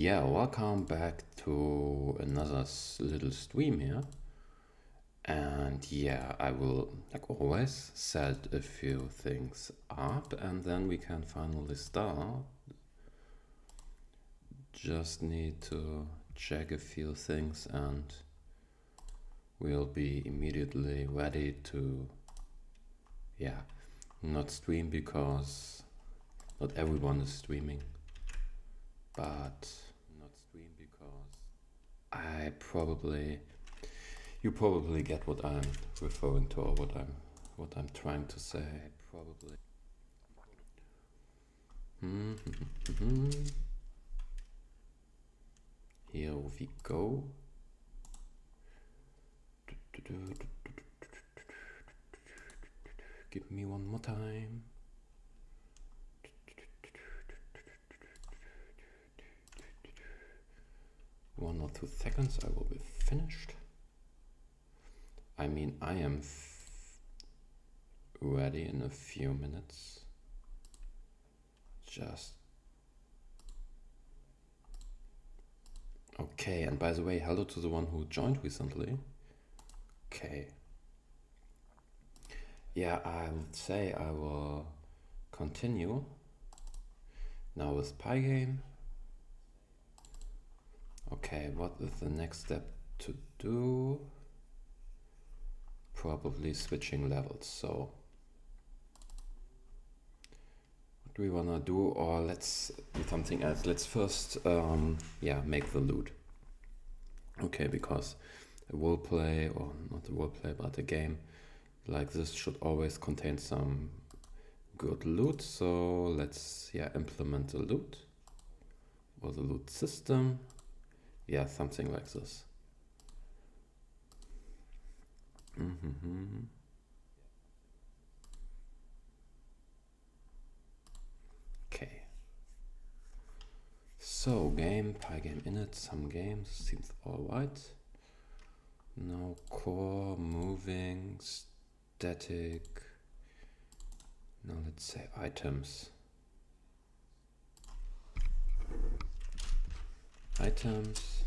Yeah, welcome back to another little stream here. And yeah, I will, like always, set a few things up and then we can finally start. Just need to check a few things and we'll be immediately ready to, yeah, not stream because not everyone is streaming, but I probably, you probably get what I'm referring to or what I'm trying to say. Probably. Here we go. Give me one more time. One or 2 seconds, I will be finished. I mean, I am ready in a few minutes. Just okay, and by the way, hello to the one who joined recently. Okay. Yeah, I would say I will continue now with Pygame. Okay, what is the next step to do? Probably switching levels. So what do we wanna do? Or let's do something else. Let's first, yeah, make the loot. Okay, because a roleplay, or not a roleplay, but a game like this should always contain some good loot. So let's, yeah, implement the loot or the loot system. Yeah, something like this. Okay. So game, Pygame init, some games, seems alright. Now core, moving, static. Now let's say items. Items.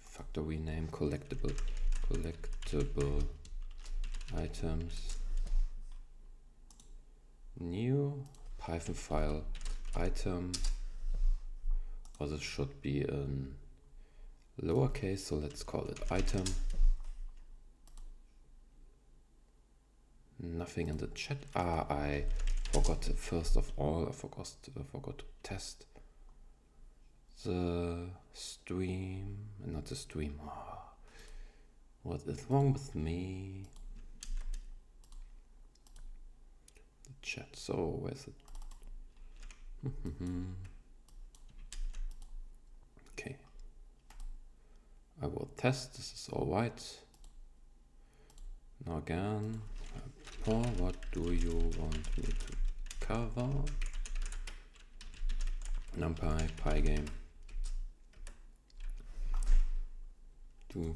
Factory name, collectible items. New Python file item. Or this should be in lowercase, so let's call it item. Nothing in the chat. I forgot, first of all, I forgot to test the stream, not the stream. Oh, what is wrong with me? The chat, so where's it? Okay. I will test, this is all right. Now again, Paul, what do you want me to cover? Numpy, Pygame. To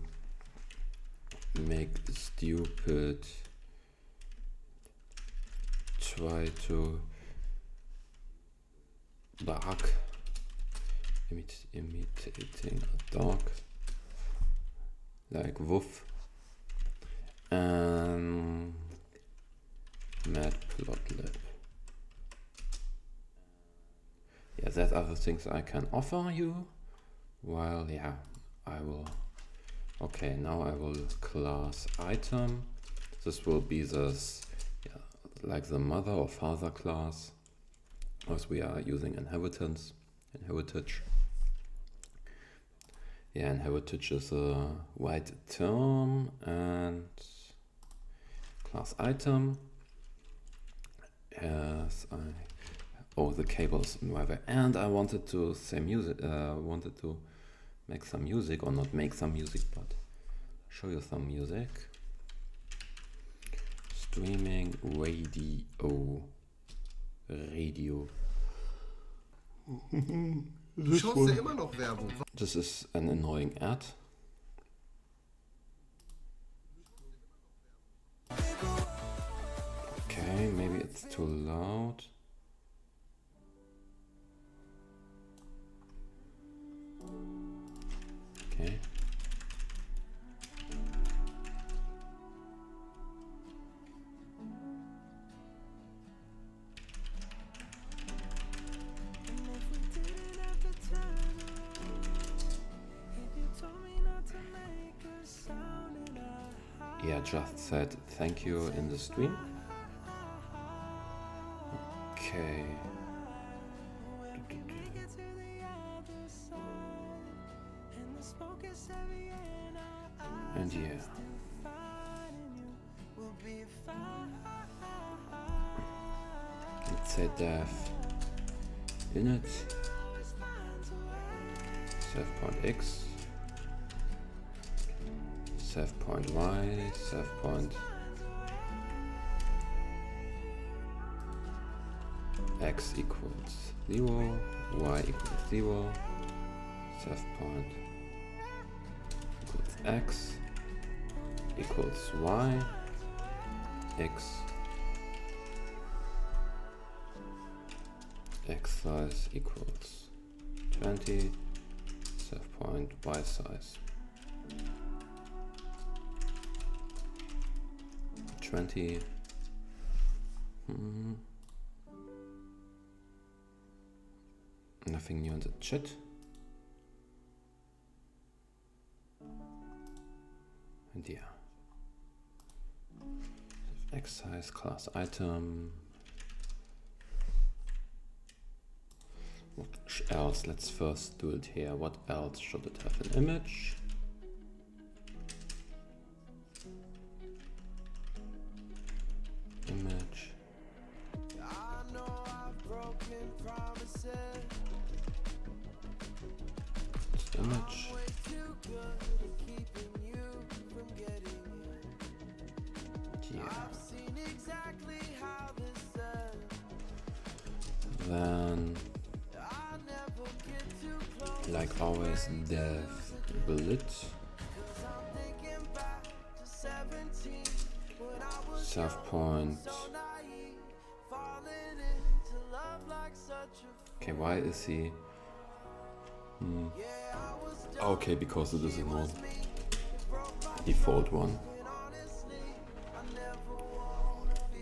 make stupid, try to bark, imitating a dog, like woof, and Matplotlib. Yeah, that are the things I can offer you. While, yeah, I will. Okay, now I will class item. This will be this, yeah, like the mother or father class, as we are using inheritance, heritage. Yeah, heritage is a right term, and class item. Yes, the cables driver, and I wanted to say music. Wanted to make some music, or not make some music, but show you some music. Streaming radio. Du schaust ja immer noch Werbung. This is an annoying ad. Okay, maybe it's too loud. Okay. Yeah, just said thank you in the stream. Okay. And yeah. Let's say def init save.x save.y save.x equals 0, y equals 0, save point equals x equals y, x size equals 20, save point y size 20. Nothing new in the chat. And yeah. X size class item. What else? Let's first do it here. What else should it have? An image. Image. Image. Yeah. Then, like always, dev bullet. Save point. Okay, why is he? Okay, because it is a non default one.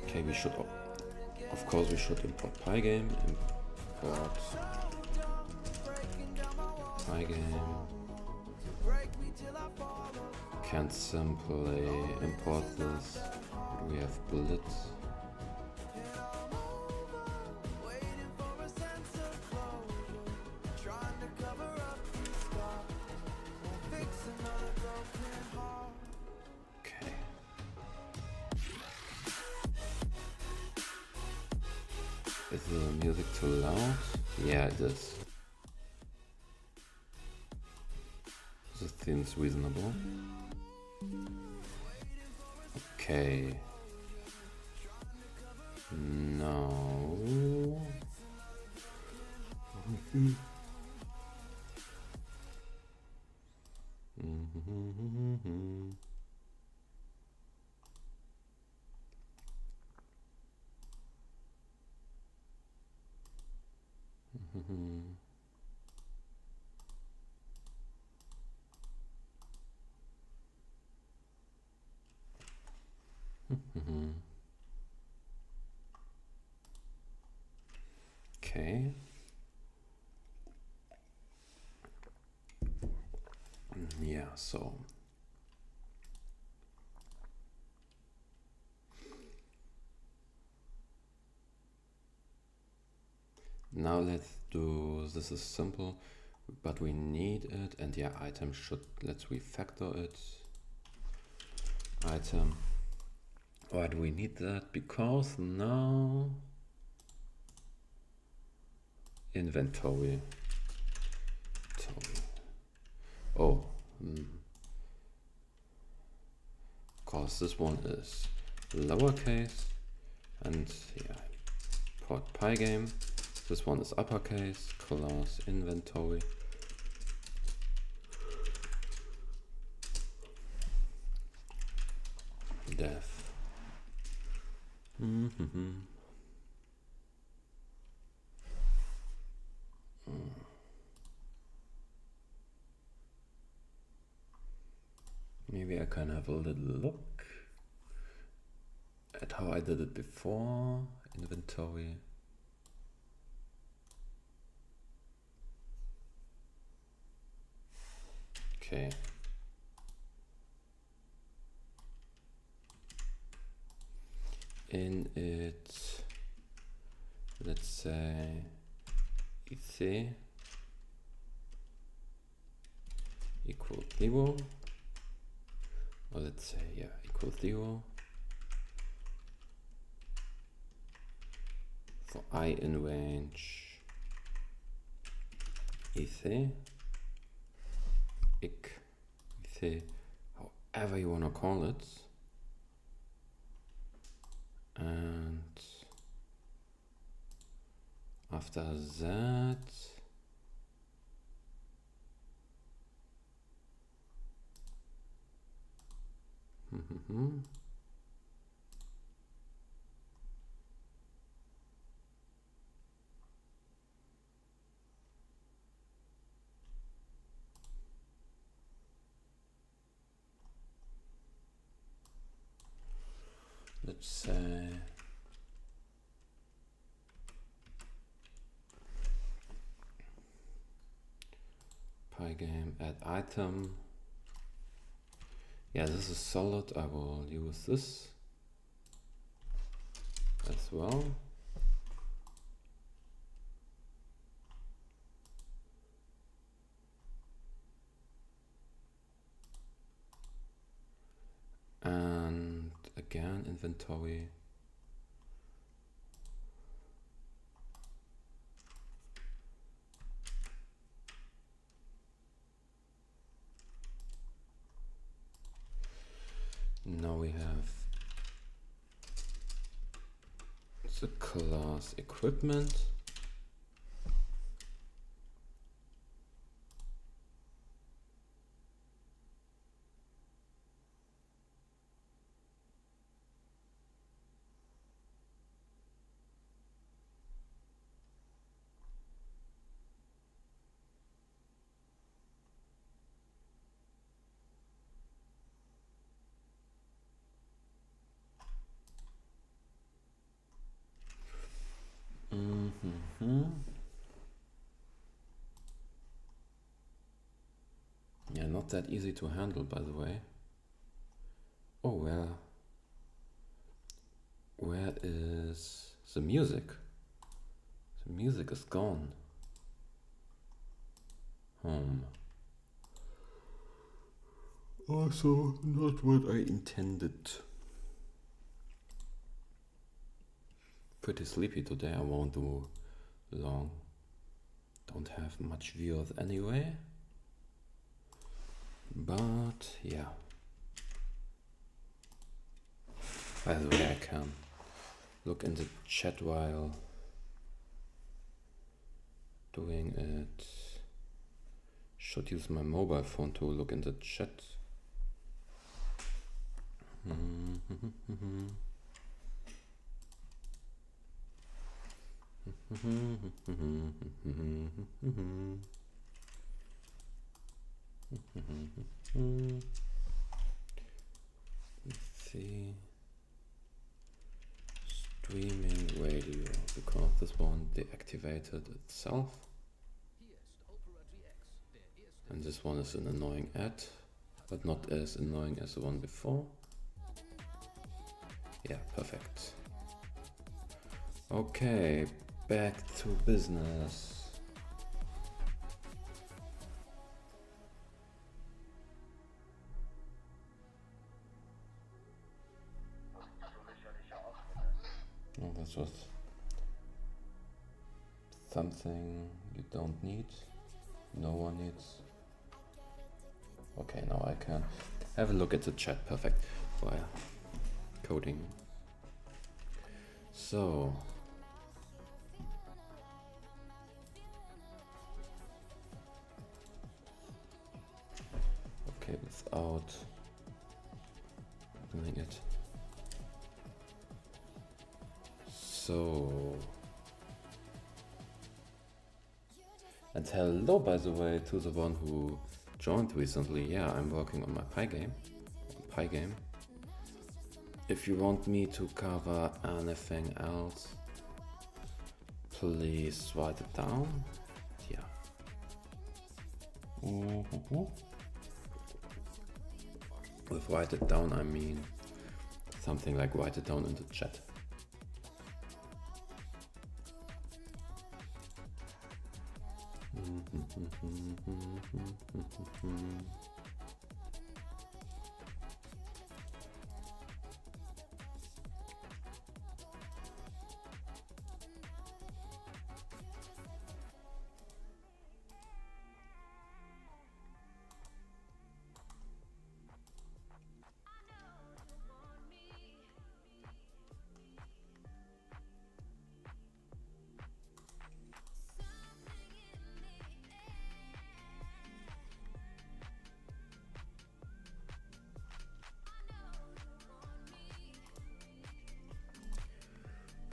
Okay, we should, of course, we should import Pygame. Import Pygame. Can't simply import this. We have bullets. Okay. Is the music too loud? Yeah, it is. This seems reasonable. Okay. No. Okay. Yeah, so now let's do, this is simple, but we need it, and yeah, item should, let's refactor it. Item. Why do we need that? Because now inventory. Oh, because this one is lowercase, and yeah, import Pygame. This one is uppercase, class inventory. Def. Maybe I can have a little look at how I did it before. Inventory. Okay. In it, let's say EC equals 0, or let's say, yeah, equals 0 for I in range EC, EC, however you want to call it. And after that, let's say Pygame add item. Yeah, this is solid. I will use this as well. And again, inventory. Now we have the class equipment. Yeah, not that easy to handle, by the way. Oh, where is the music? The music is gone. Home. Also, not what I intended. Pretty sleepy today, I won't do long. Don't have much viewers anyway. But yeah. By the way, I can look in the chat while doing it. Should use my mobile phone to look in the chat. Let's see. Streaming radio, because this one deactivated itself. And this one is an annoying ad, but not as annoying as the one before. Yeah, perfect. Okay, back to business. Oh, this was something you don't need. No one needs. Okay, now I can have a look at the chat. Perfect. Via coding. So okay, without doing it. So, and hello, by the way, to the one who joined recently. Yeah, I'm working on my Pygame. Pygame. If you want me to cover anything else, please write it down. Yeah. With write it down, I mean something like write it down in the chat.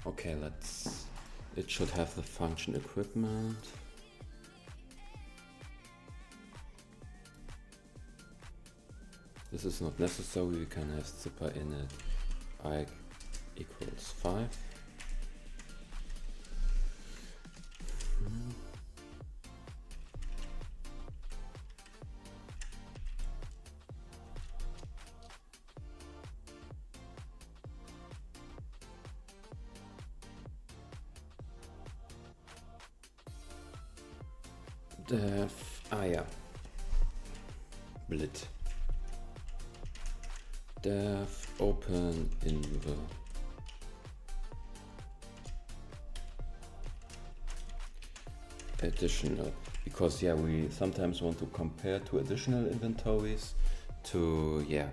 Okay, it should have the function equipment. This is not necessary, we can have zipper init I equals 5. Yeah. Blit. Dev open in the additional, because yeah, we sometimes want to compare to additional inventories to, yeah,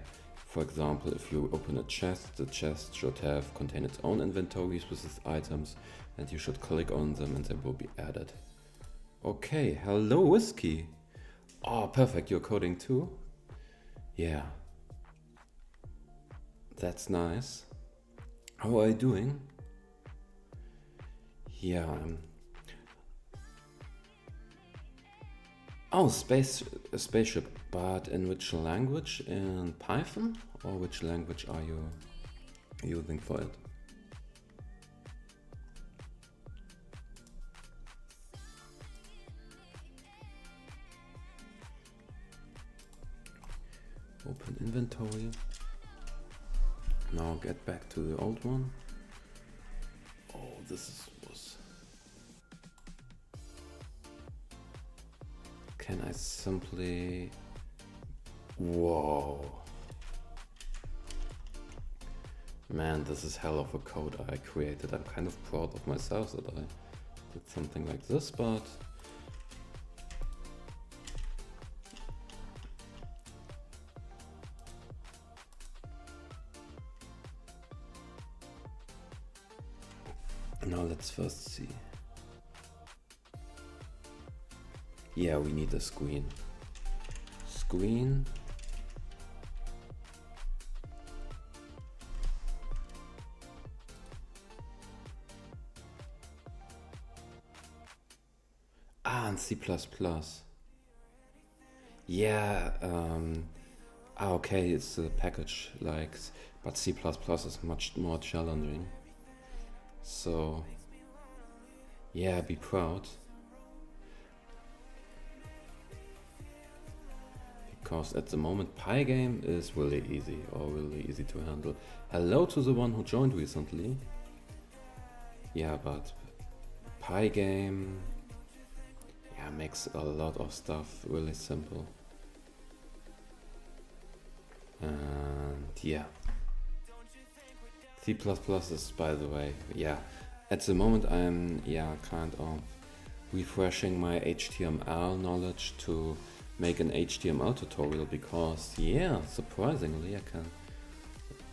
for example, if you open a chest, the chest should contain its own inventories with its items, and you should click on them and they will be added. Okay, hello Whiskey. Oh, perfect, you're coding too? Yeah. That's nice. How are you doing? Yeah. Oh, spaceship, but in which language? In Python? Or which language are you using for it? Open inventory. Now get back to the old one. Oh, was. Can I simply... Whoa. Man, this is hell of a code I created. I'm kind of proud of myself that I did something like this, but... Now let's first see. Yeah, we need a screen. Screen. And C++. Yeah, okay, it's a package like, but C++ is much more challenging. So, yeah, be proud. Because at the moment Pygame is really easy to handle. Hello to the one who joined recently. Yeah, but Pygame, yeah, makes a lot of stuff really simple. And yeah. C++ is, by the way, yeah, at the moment I'm, yeah, kind of refreshing my HTML knowledge to make an HTML tutorial because, yeah, surprisingly I can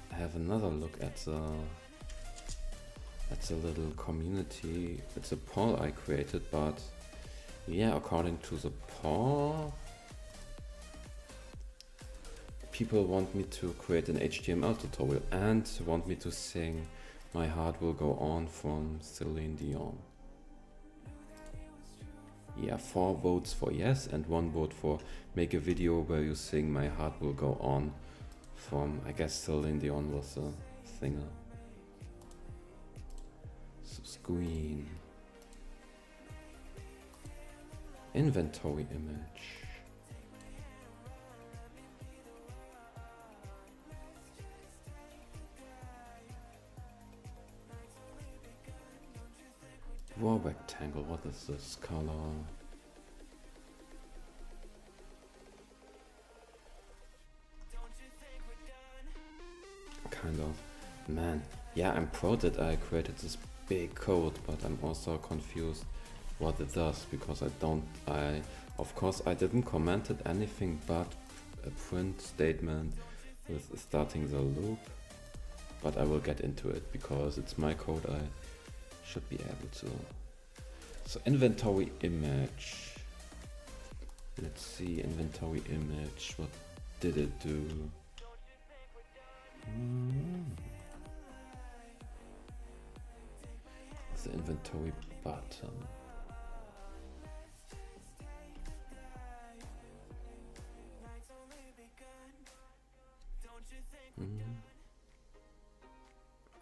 have another look at the little community. It's a poll I created, but yeah, according to the poll, people want me to create an HTML tutorial and want me to sing My Heart Will Go On from Celine Dion. Yeah, 4 votes for yes and 1 vote for make a video where you sing My Heart Will Go On from, I guess Celine Dion was a singer. So screen. Inventory image. Raw rectangle, what is this color? Kind of. Man, yeah, I'm proud that I created this big code, but I'm also confused what it does, because of course I didn't comment it anything but a print statement with starting the loop, but I will get into it because it's my code, I should be able to. So inventory image, let's see, inventory image, what did it do? The inventory button.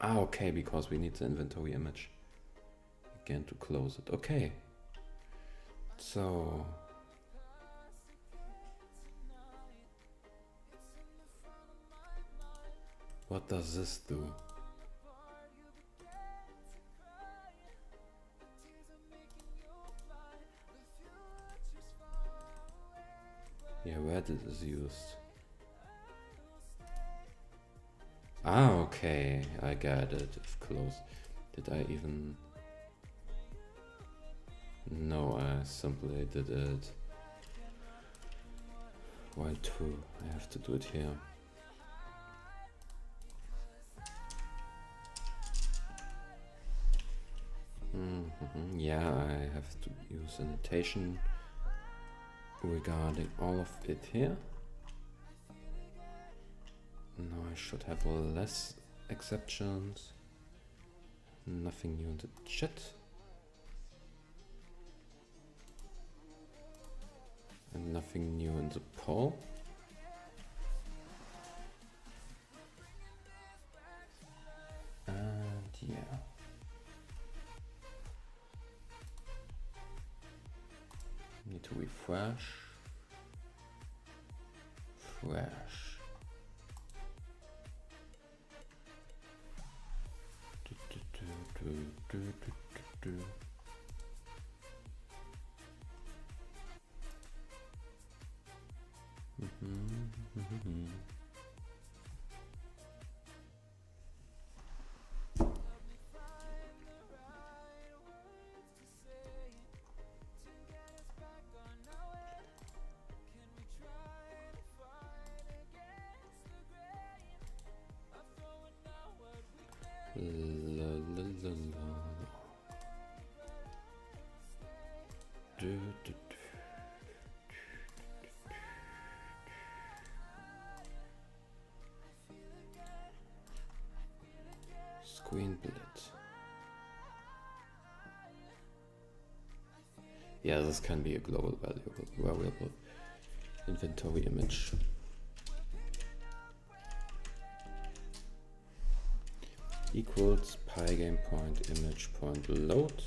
Okay, because we need the inventory image again to close it. Okay. So what does this do? Yeah, Reddit is used. Okay, I got it. It's close. Did I even? No, I simply did it. While true, I have to do it here. Yeah, I have to use annotation regarding all of it here. Now I should have less exceptions. Nothing new in the chat. And nothing new in the poll. And yeah. Need to refresh. Fresh. Screen split. Yeah, this can be a global variable. Inventory image. Equals Pygame point image point load.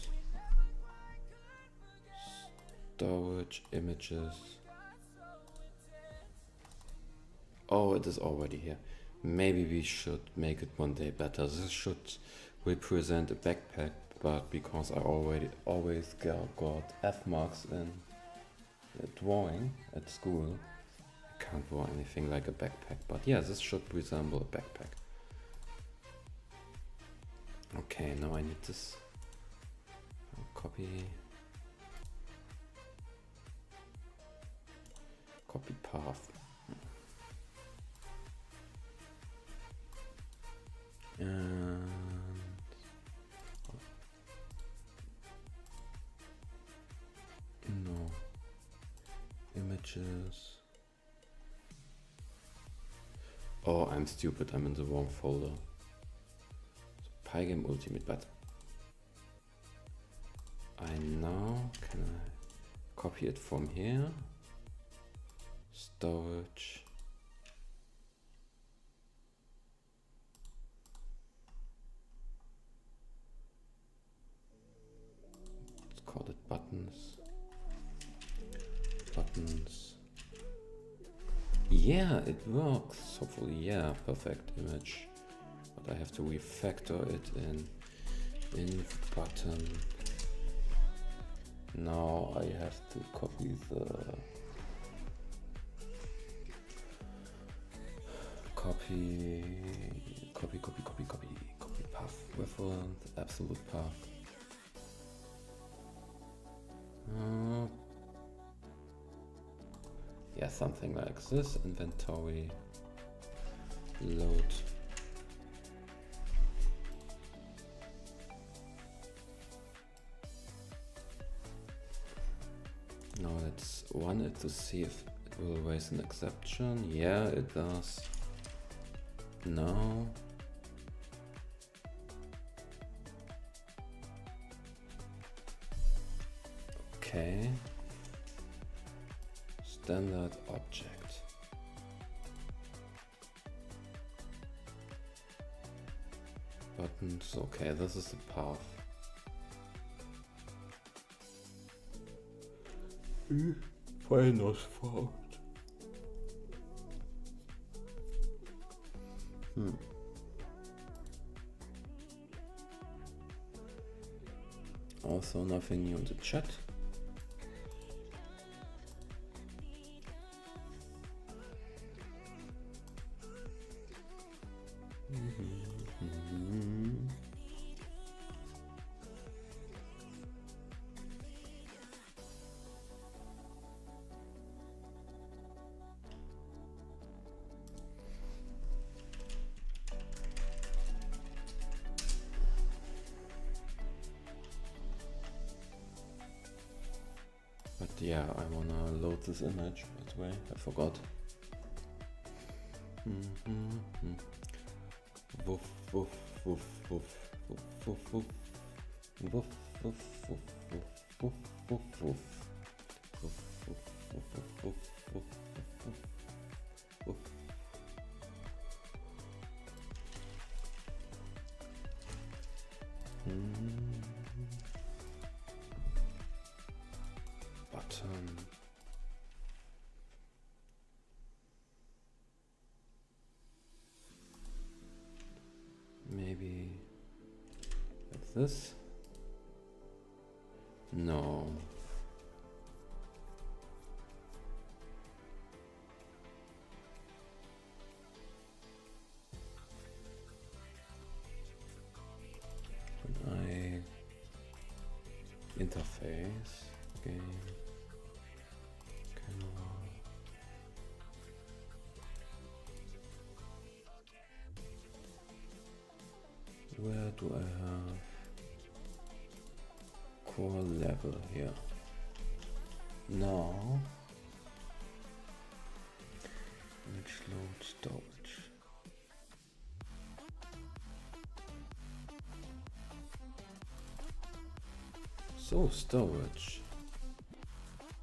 Storage images. Oh, it is already here. Maybe we should make it one day better. This should represent a backpack, but because I always got F marks in drawing at school, I can't draw anything like a backpack. But yeah, this should resemble a backpack. Okay, now I need this. Copy path. And no images. Oh, I'm stupid. I'm in the wrong folder. So, Pygame Ultimate, but can I copy it from here? Storage. buttons. Yeah, it works. Hopefully, yeah, perfect image. But I have to refactor it in button. Now I have to copy the copy path reference, absolute path. Yeah, something like this. Inventory load. Now let's run it to see if it will raise an exception. Yeah, it does. No. Okay. Standard object. Buttons. Okay, this is the path. File not found. Also nothing new in the chat. But yeah, I wanna load this image, by the way, I forgot. Woof, woof, woof, woof, woof, woof, woof. Woof, woof, woof, woof, woof, woof, woof. Woof, woof, woof, woof, woof, woof, woof, woof. Button. Maybe like this? No. When I interface game camera. Where do I have core level here? Now image load storage. So storage.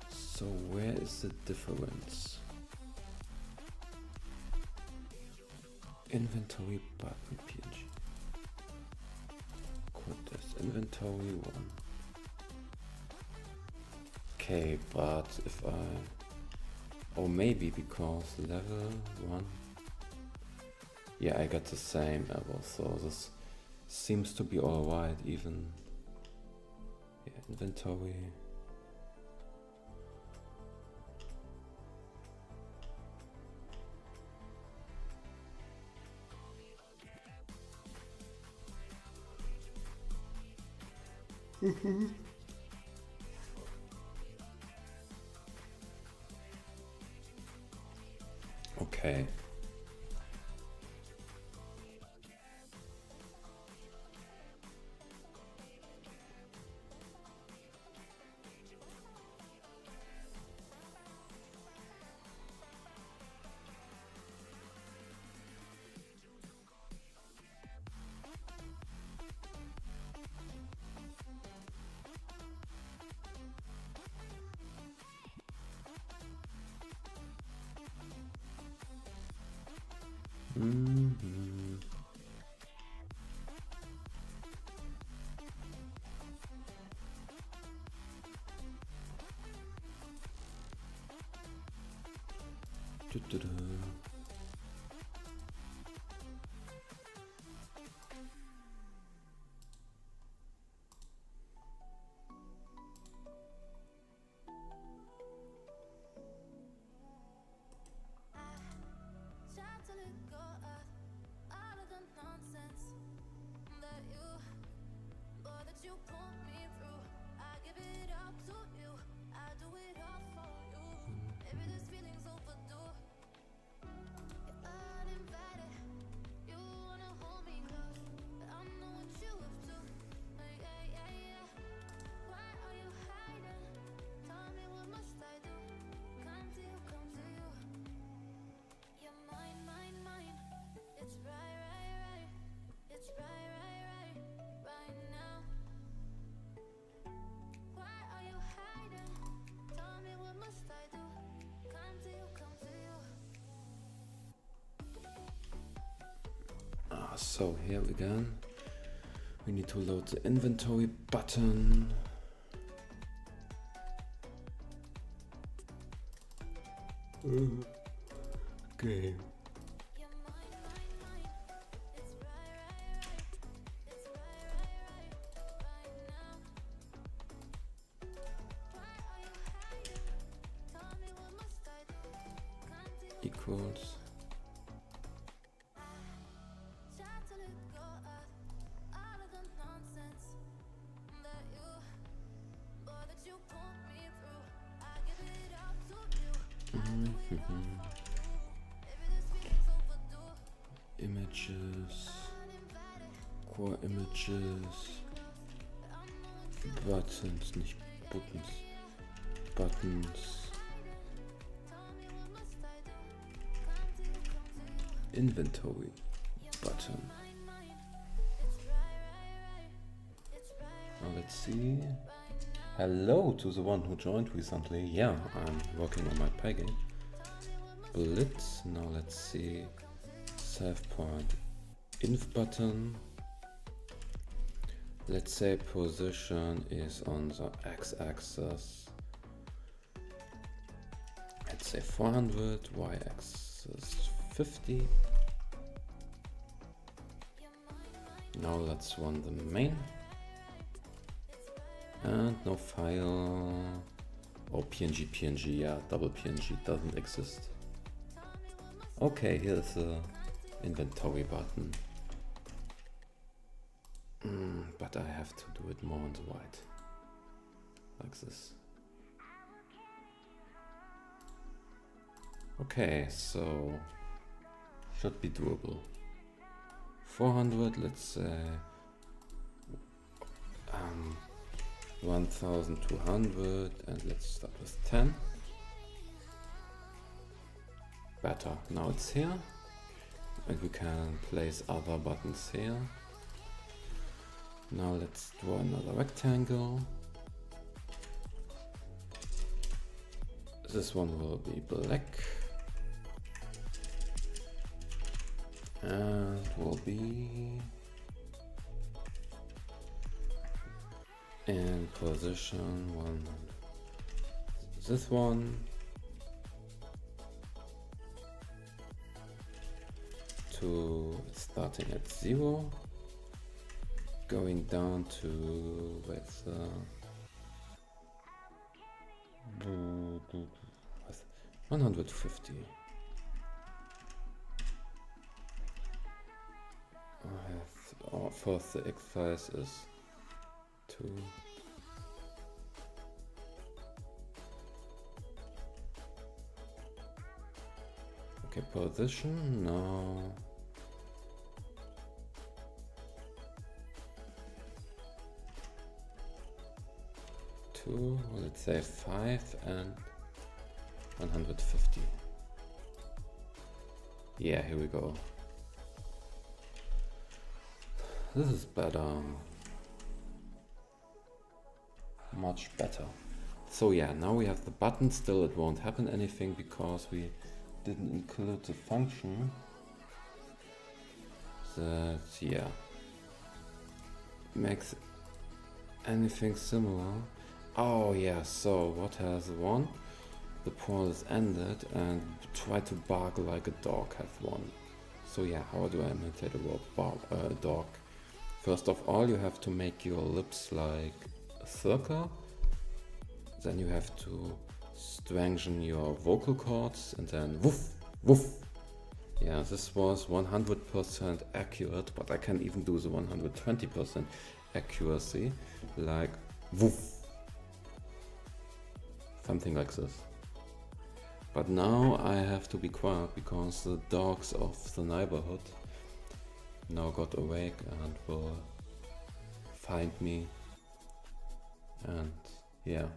So where is the difference? Inventory button PNG. Inventory 1. Okay, but if I... or maybe because level 1... yeah, I got the same error, so this seems to be alright even. Yeah, inventory... Okay. So here again, we need to load the inventory button. Okay. Equals. Images, core images, buttons, nicht buttons, buttons, inventory button. Now let's see. Hello to the one who joined recently. Yeah, I'm working on my Pygame. Blitz. Now let's see. Save point. Inf button. Let's say position is on the x-axis. Let's say 400. Y-axis 50. Now let's run the main. And no file. Oh, PNG, yeah, double PNG doesn't exist. Okay, here's the inventory button. But I have to do it more on the right. Like this. Okay, so should be doable. 400, let's say 1200, and let's start with 10. Better. Now it's here, and we can place other buttons here. Now let's draw another rectangle. This one will be black and will be in position 1. This one to starting at 0, going down to with 150. First the X size is 2. Okay, position now. Let's say 5 and 150. Yeah, here we go. This is better. Much better. So yeah, now we have the button. Still it won't happen anything because we didn't include the function that, yeah, makes anything similar. Oh yeah, so what has won? The poll is ended and try to bark like a dog has won. So yeah, how do I imitate a dog? First of all, you have to make your lips like a circle. Then you have to strengthen your vocal cords and then woof, woof. Yeah, this was 100% accurate, but I can even do the 120% accuracy, like woof, something like this. But now I have to be quiet because the dogs of the neighborhood now got awake and will find me and yeah,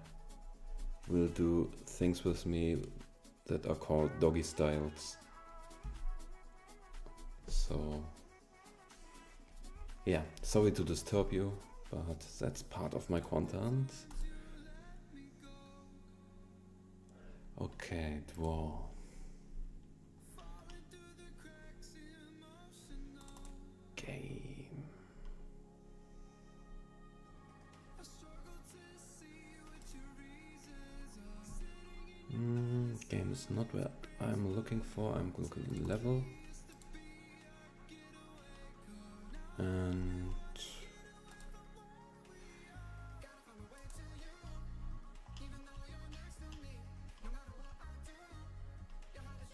will do things with me that are called doggy styles. So yeah, sorry to disturb you, but that's part of my content. Okay, draw. Game. Game is not what I'm looking for. I'm looking at level. And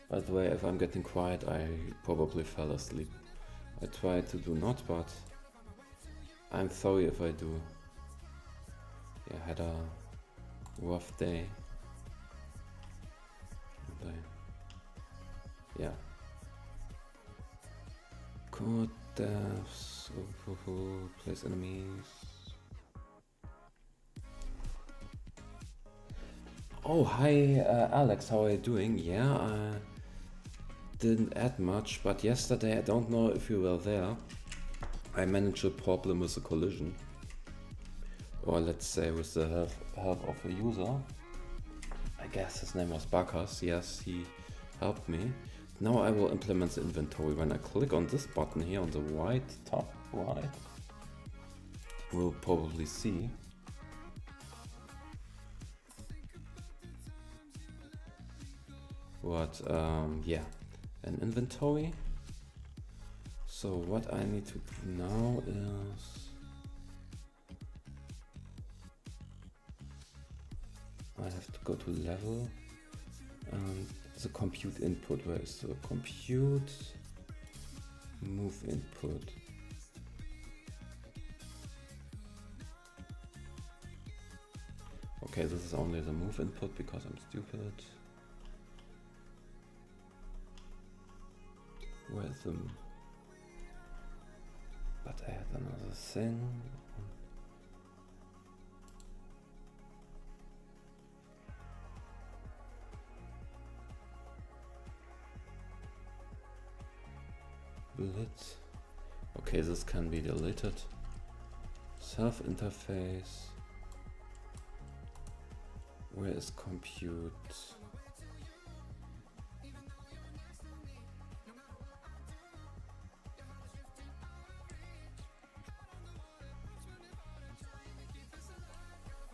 by the way, if I'm getting quiet, I probably fell asleep. I try to do not, but I'm sorry if I do. Yeah, I had a rough day. And yeah. Code devs, place enemies. Oh, hi Alex, how are you doing? Yeah, I didn't add much, but yesterday, I don't know if you were there, I managed a problem with a collision. Or let's say with the help of a user. I guess his name was Bacchus, yes, he helped me. Now I will implement the inventory. When I click on this button here on the right, top right, we'll probably see what, yeah, an inventory. So what I need to do now is I have to go to level and the compute input. Where is the compute? Move input. Okay, this is only the move input because I'm stupid. Where's the... But I had another thing. Blitz. Okay, this can be deleted. Self interface. Where is compute?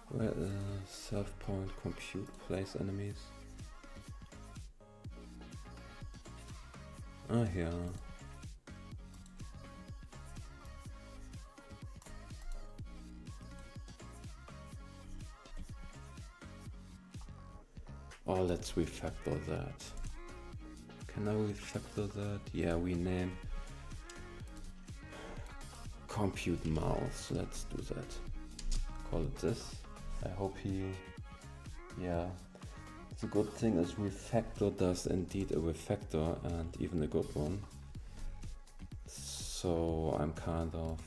Where is self point compute place enemies? Ah, here. Oh, let's refactor that. Can I refactor that? Yeah, we name compute mouse. Let's do that. Call it this. I hope he... Yeah. The good thing is refactor does indeed a refactor and even a good one. So I'm kind of...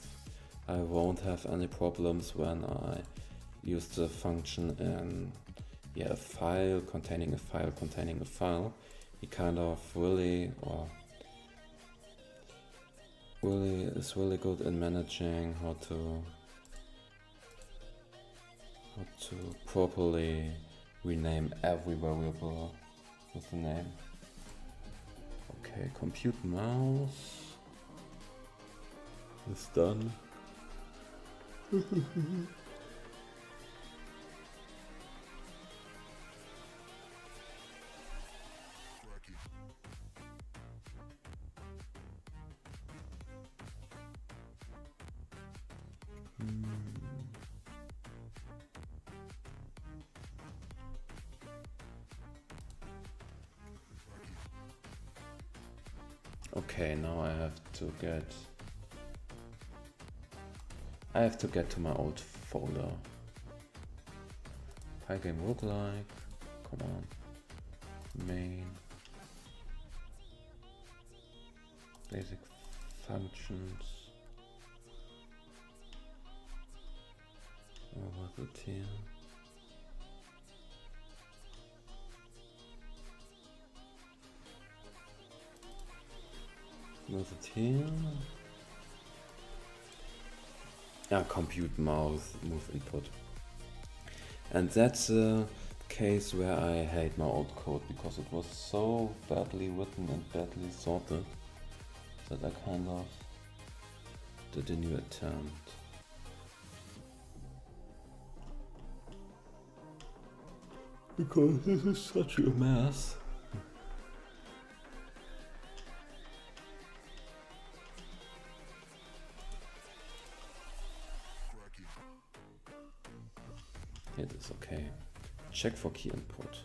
I won't have any problems when I use the function in a file containing a file containing a file. He kind of really is really good in managing how to properly rename every variable with a name. Okay, compute mouse is done. Okay, now I have to get to my old folder. Pygame roguelike, come on, main, basic functions, over the tier. Move it here. Yeah, compute mouth, move input. And that's a case where I hate my old code because it was so badly written and badly sorted that I kind of did a new attempt. Because this is such a mess. It is okay. Check for key input.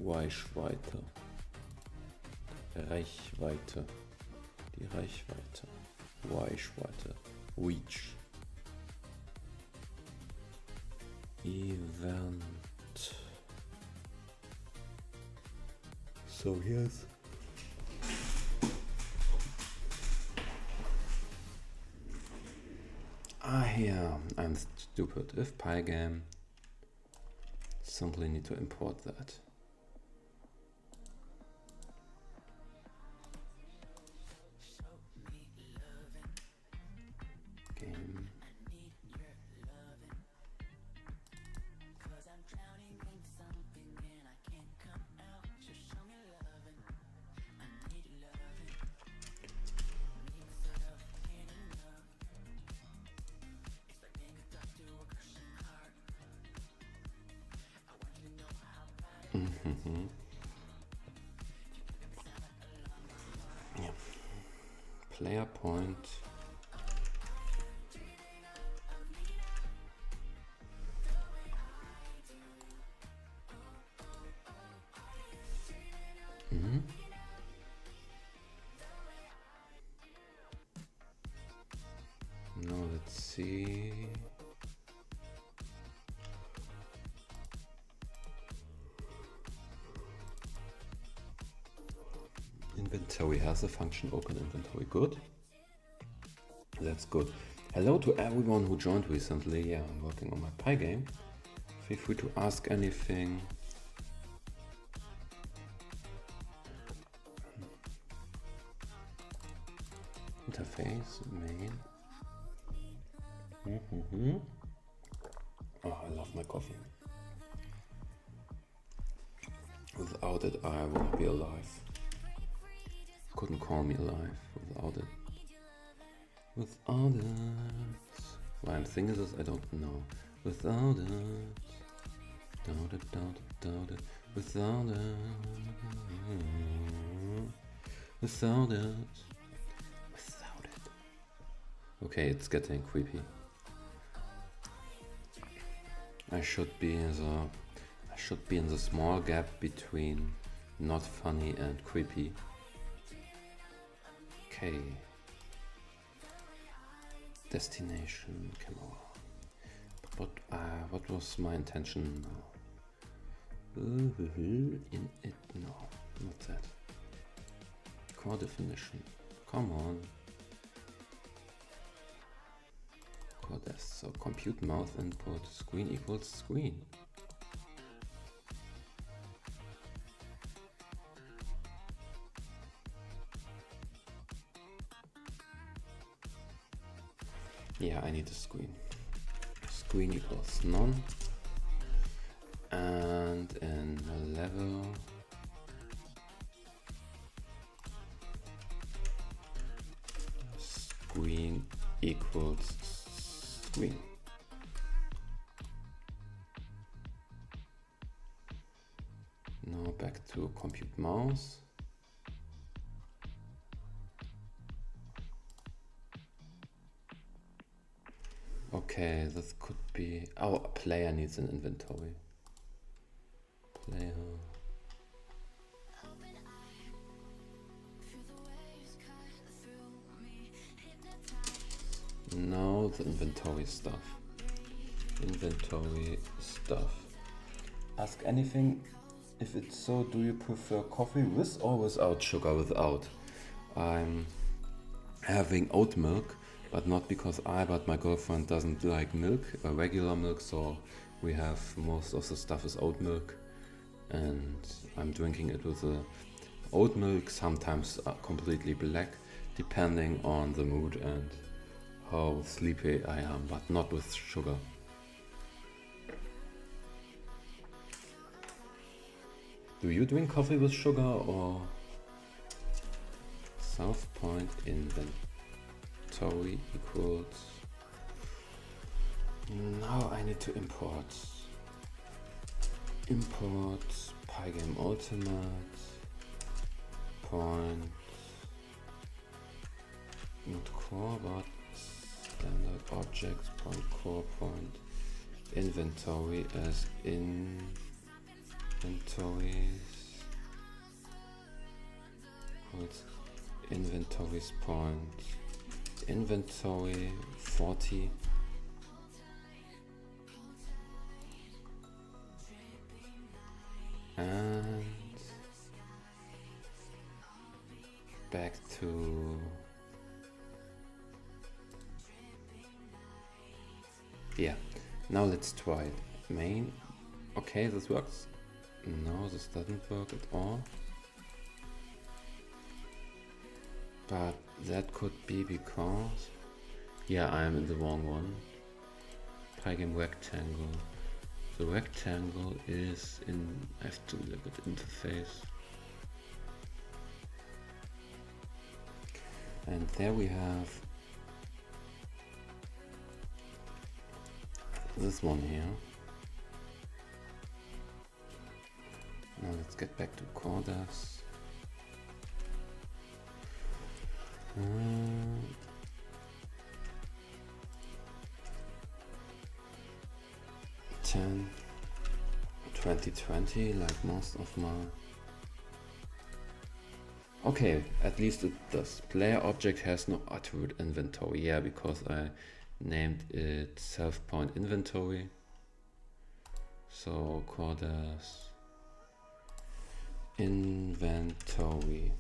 Reichweite. Reichweite. Die Reichweite. Reichweite. Reach. Event. So here's here I'm stupid. If Pygame, simply need to import that. Game. Yeah. Player point. Now let's see. Inventory has a function open inventory. Good. That's good. Hello to everyone who joined recently. Yeah, I'm working on my Pygame. Feel free to ask anything. Interface, main. Oh, I love my coffee. Without it, I won't be alive. Couldn't call me alive without it. Without it. Why I'm thinking this, I don't know. Without it. Doubt it, doubt it, doubt it. Without it. Without it. Without it. Okay, it's getting creepy. I should be in the small gap between not funny and creepy. Okay. Destination, come on. What was my intention now? In it, no, not that. Core definition, come on. Core des, so compute mouth input, screen equals screen. Yeah, I need a screen. Screen equals none. And in a level screen equals screen. Now back back to compute mouse. Okay, this could be, oh, a player needs an inventory. Player. No, the inventory stuff. Inventory stuff. Ask anything. If it's so, do you prefer coffee with or without sugar? Without. I'm having oat milk, but not because but my girlfriend doesn't like milk, regular milk, so we have most of the stuff is oat milk, and I'm drinking it with the oat milk, sometimes completely black, depending on the mood and how sleepy I am, but not with sugar. Do you drink coffee with sugar or self point inventory equals? Now I need to import Pygame ultimate point not core but standard objects point core point inventory as inventories equals inventories point inventory 40 and back to now let's try it. Main. Okay, this works. No, this doesn't work at all. But that could be because I'm in the wrong one. Pygame rectangle. The rectangle is in, I have to look at interface. And there we have this one here. Now let's get back to Pandas. 10 2020 like most of my. Okay, at least it does. Player object has no attribute inventory. Because I named it self point inventory. So Pandas inventory.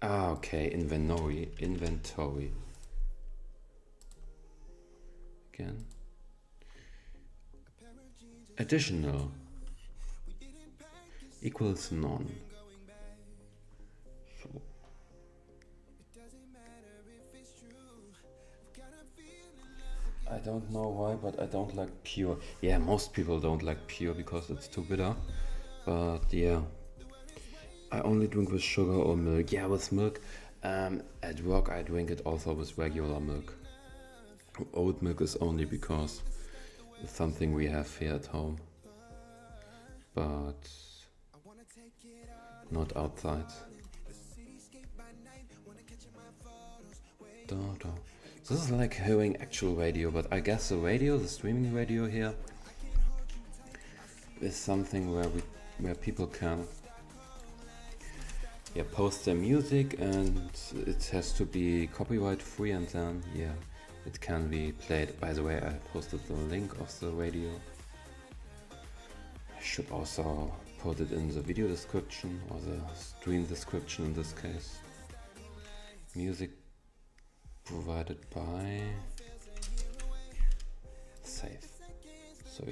Okay, inventory again, additional equals none. So I don't know why, but I don't like pure. Most people don't like pure because it's too bitter, but I only drink with sugar or milk. With milk. At work I drink it also with regular milk. Oat milk is only because it's something we have here at home, but not outside. This is like hearing actual radio, but I guess the streaming radio here, is something where people can post their music, and it has to be copyright free, and then it can be played. By the way, I posted the link of the radio. I should also put it in the video description or the stream description in this case. Music provided by Safe, so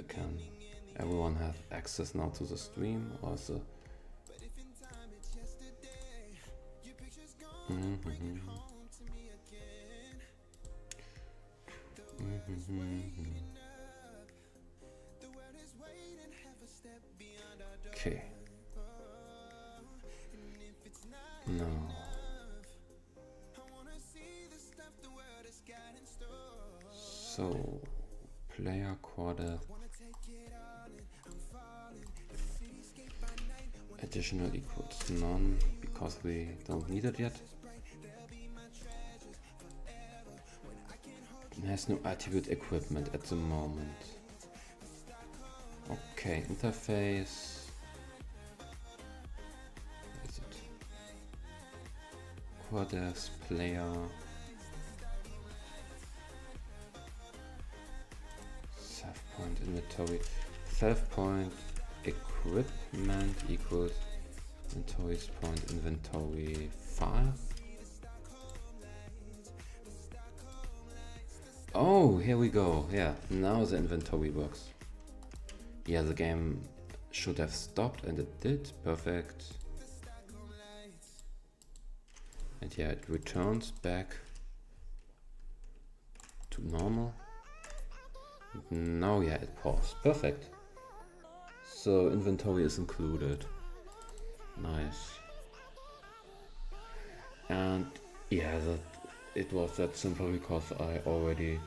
everyone have access now to the stream or the Okay. No. So player quarter additional equals none because we don't need it yet. It has no attribute equipment at the moment. Okay, interface. What is it? Quarters player. Self point inventory. Self point equipment equals inventories point inventory 5. Oh, here we go. Yeah, now the inventory works. Yeah, the game should have stopped and it did. Perfect. And yeah, it returns back to normal. Now, yeah, it paused. Perfect. So inventory is included. Nice. And yeah, it was that simple because I already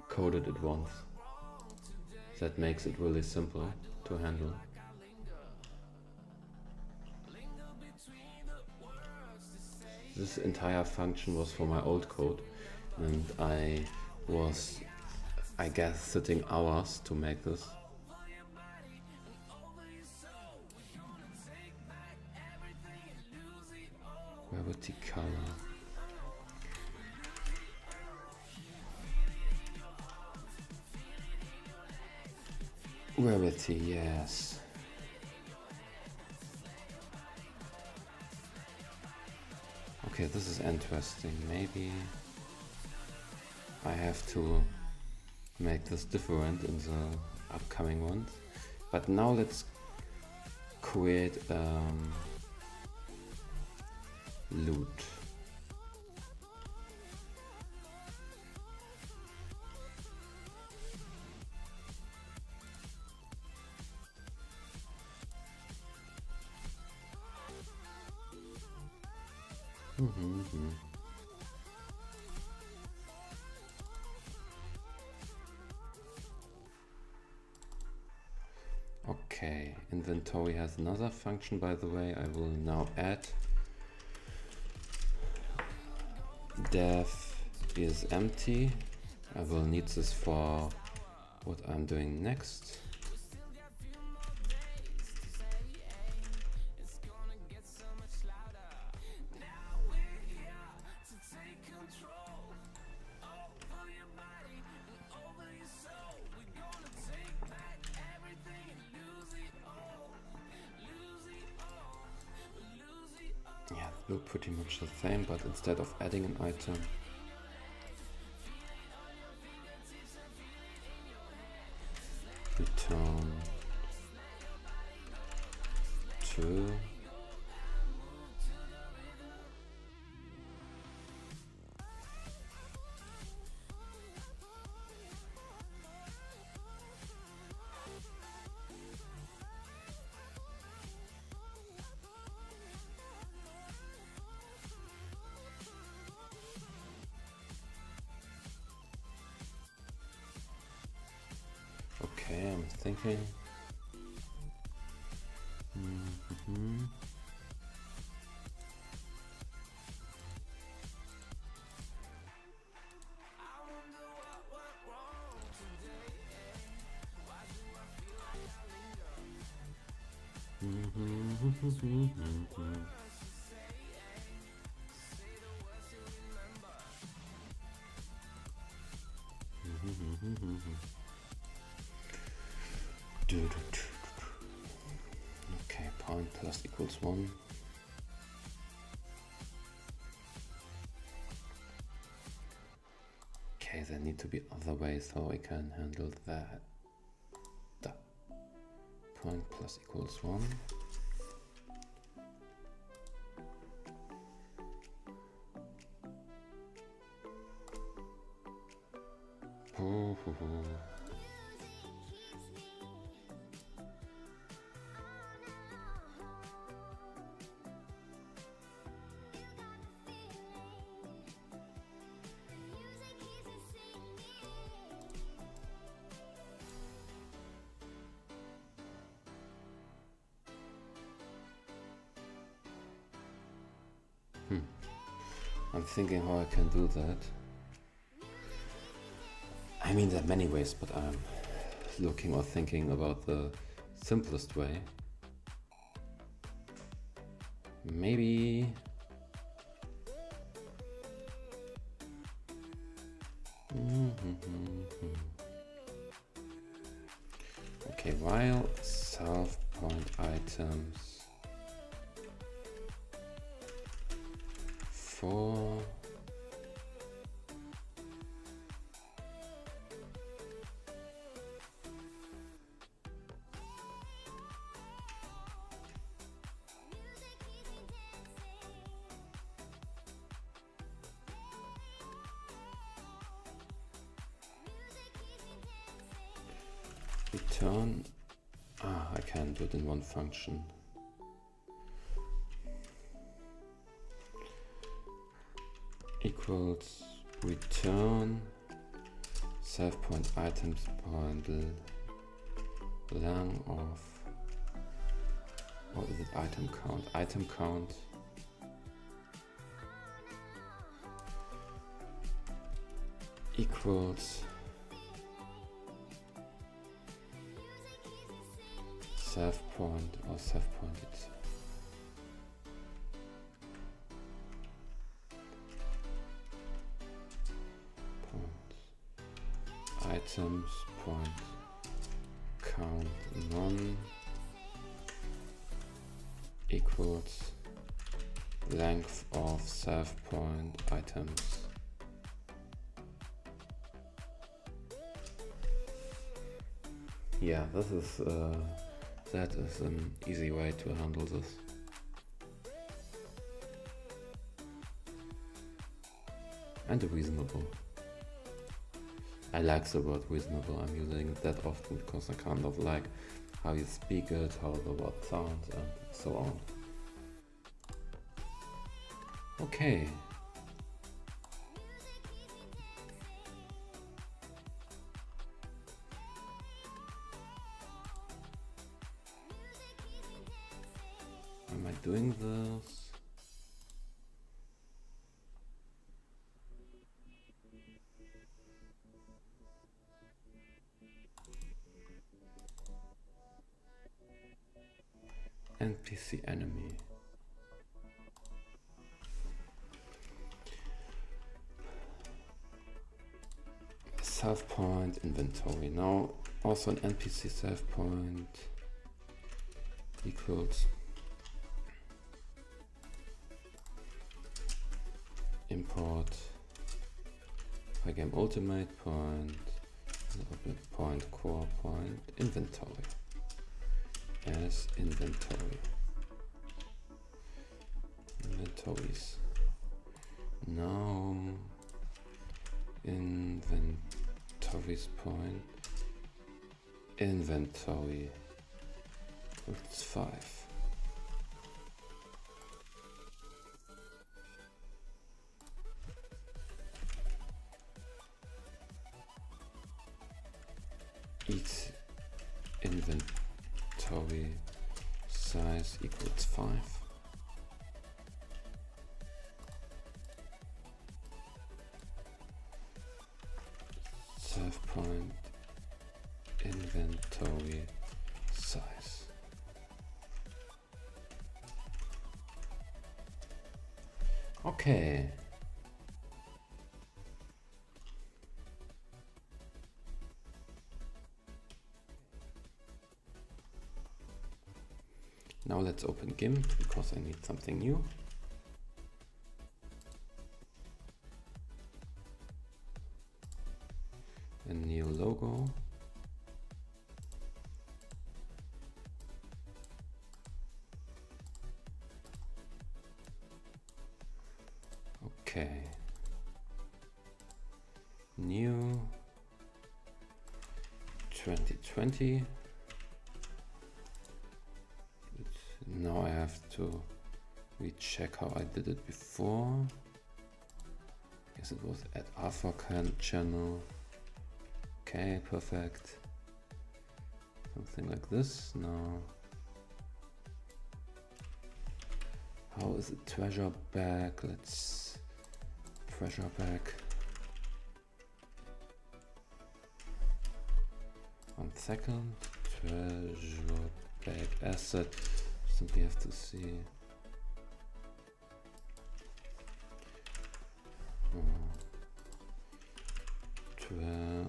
coded it once. That makes it really simple to handle. This entire function was for my old code, and I was, I guess, sitting hours to make this. Gravity color. Rarity, yes. Okay, this is interesting. Maybe I have to make this different in the upcoming ones. But now let's create loot. Okay, inventory has another function, by the way. I will now add def is empty. I will need this for what I'm doing next. Yeah, it will pretty much the same, but instead of adding an item, return to okay, I'm thinking. Okay, point plus equals 1. Okay, there need to be other ways how I can handle that. Da. Point plus equals 1. thinking how I can do that. I mean, there are many ways, but I'm looking or thinking about the simplest way. Maybe okay, while self point items for return, I can do it in one function. Equals return self point items point lang of, what is it, item count? Item count equals self point or self pointed items point count none equals length of self point items. Yeah, this is that is an easy way to handle this. And reasonable. I like the word reasonable. I'm using it that often because I kind of like how you speak it, how the word sounds, and so on. Okay. Am I doing this? NPC enemy. Self point inventory. Now also an NPC self point equals import Pygame ultimate point point core point inventory as inventory. Inventories. Now inventories point inventory. It's 5. Each inventory size equals 5. Self point inventory size. Okay. Now let's open GIMP because I need something new. A new logo. Okay. New 2020. Now I have to recheck how I did it before. Yes, it was at alpha channel. Okay, perfect. Something like this. Now, how is the treasure bag? Let's treasure bag. 1 second. Treasure bag asset. Simply have to see. Treasure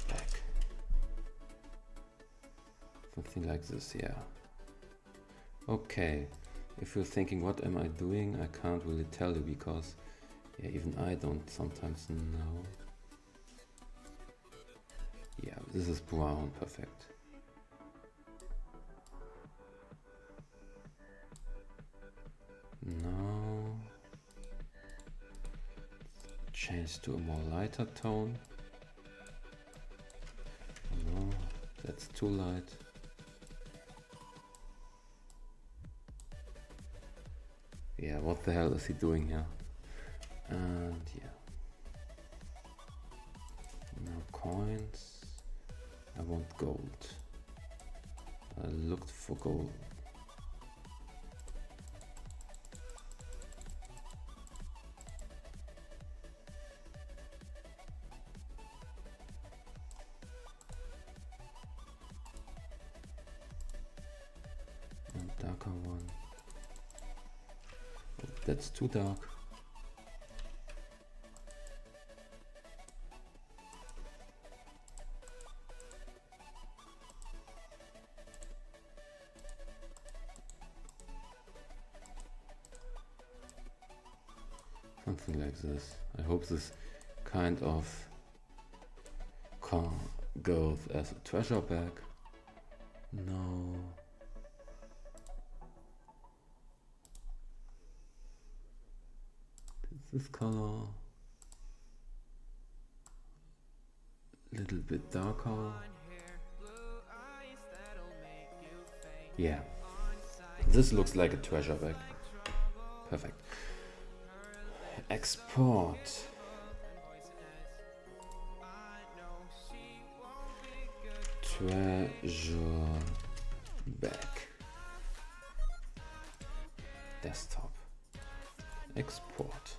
bag. Something like this, yeah. Okay. If you're thinking, what am I doing? I can't really tell you because, yeah, even I don't sometimes know. Yeah, this is brown, perfect. Now, change to a more lighter tone. No, that's too light. Yeah, what the hell is he doing here? And yeah. Now coins. I want gold. I looked for gold. And darker one. Oh, that's too dark. Something like this. I hope this kind of goes as a treasure bag. No. This color. Little bit darker. Yeah. This looks like a treasure bag. Perfect. Export. Treasure bag. Desktop. Export.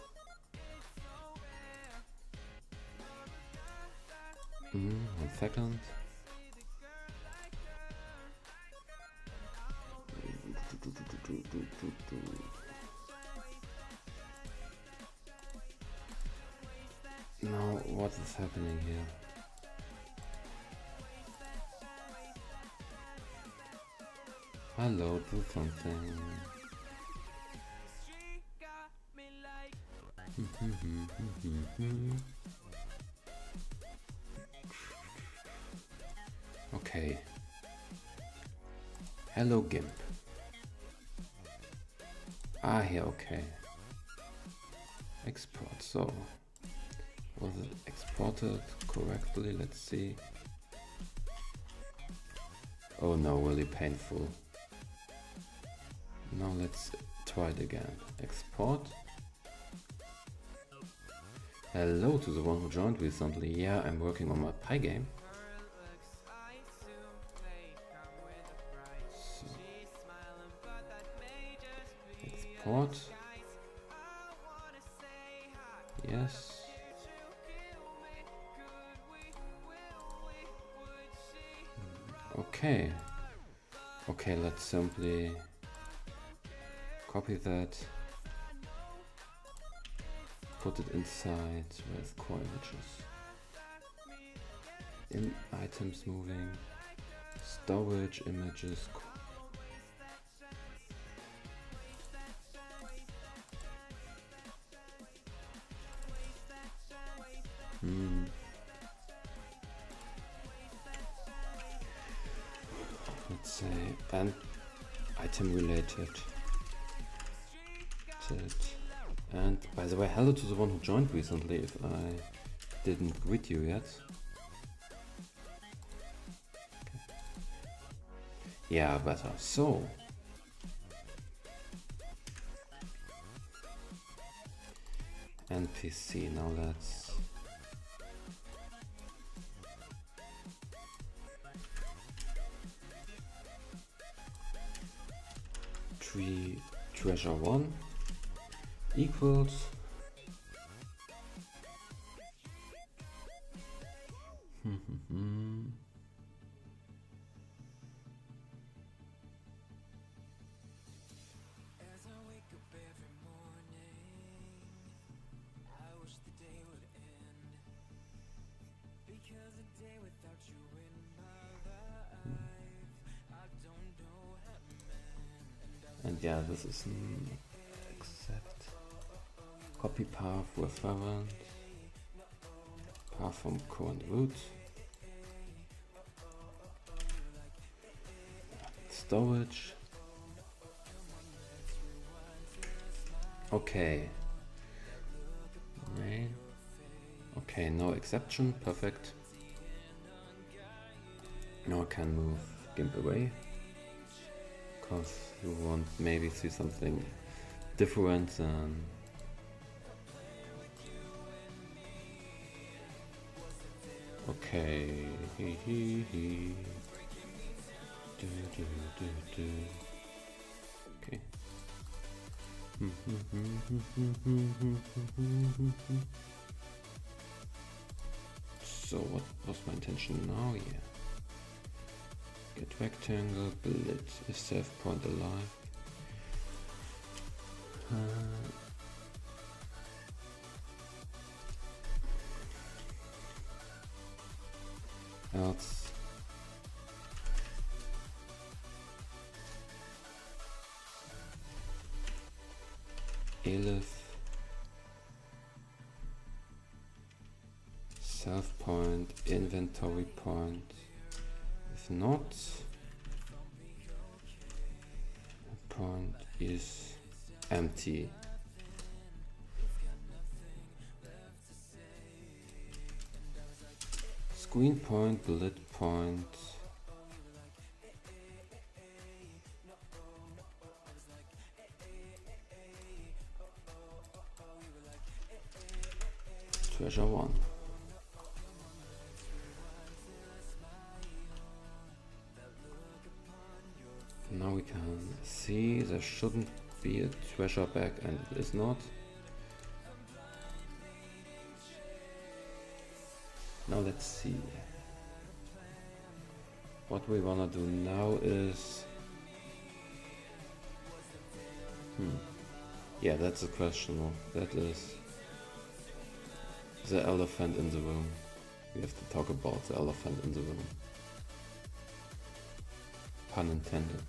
1 second. Now, what is happening here? Hello, do something. Okay. Hello, GIMP. Ah, here, okay. Export, so. Was it exported correctly? Let's see. Oh no, really painful. Now let's try it again. Export. Hello to the one who joined recently. Yeah, I'm working on my Pygame. So. Export. Yes. Okay. Okay, let's simply copy that. Put it inside with core images. In items moving. Storage images. Let's say and item related. And by the way, hello to the one who joined recently if I didn't greet you yet. Okay. Yeah, better. So NPC, now let's 3 treasure 1 equals and yeah, this is an exact copy path reference, path from current root, storage. Okay, main. Okay, no exception, perfect. Now I can move GIMP away, because you want maybe see something different than okay. Okay. So what was my intention now? Yeah. Get rectangle, build is self point alive. Else elif self point inventory point. If not, the point is empty. Screen point, bullet point. Treasure 1. Now we can see there shouldn't be a treasure bag, and it is not. Now let's see. What we wanna do now is... Yeah, that's the question. That is the elephant in the room. We have to talk about the elephant in the room. Pun intended.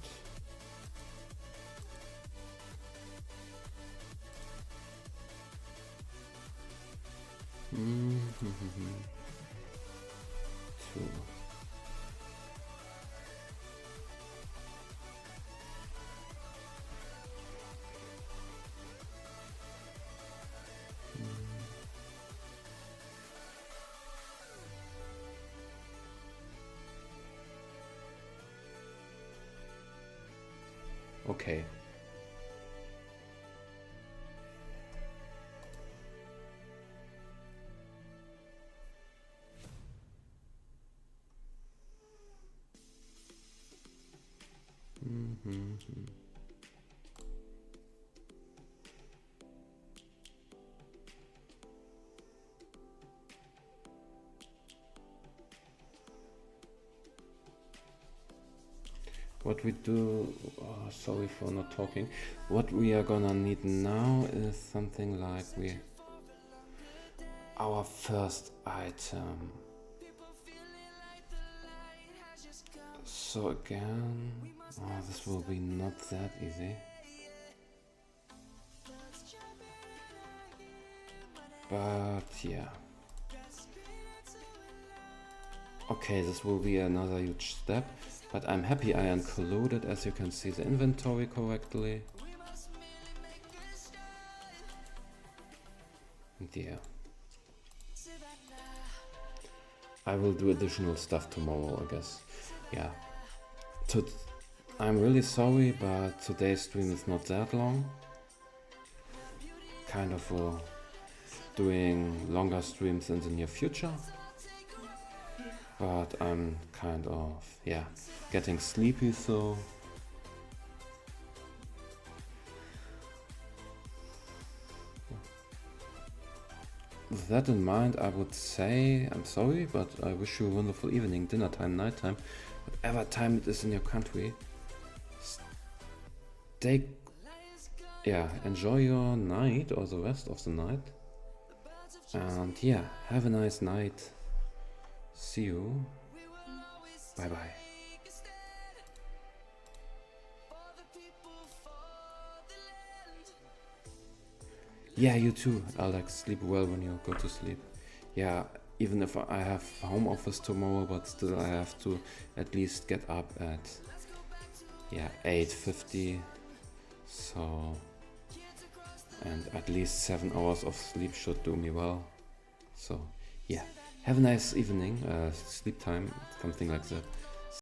Two. Okay. What we do, sorry for not talking. What we are gonna need now is something like our first item. So again, this will be not that easy. But yeah. Okay, this will be another huge step, but I'm happy I included, as you can see, the inventory correctly. And yeah. I will do additional stuff tomorrow, I guess. Yeah. I'm really sorry, but today's stream is not that long. Kind of doing longer streams in the near future. But I'm kind of, yeah, getting sleepy, so with that in mind, I would say I'm sorry, but I wish you a wonderful evening, dinner time, night time, whatever time it is in your country. Enjoy your night or the rest of the night. And yeah, have a nice night. See you. Bye bye. Yeah, you too, Alex. Sleep well when you go to sleep. Yeah, even if I have home office tomorrow, but still I have to at least get up at 8:50. So, and at least 7 hours of sleep should do me well. So yeah, have a nice evening, sleep time, something like that.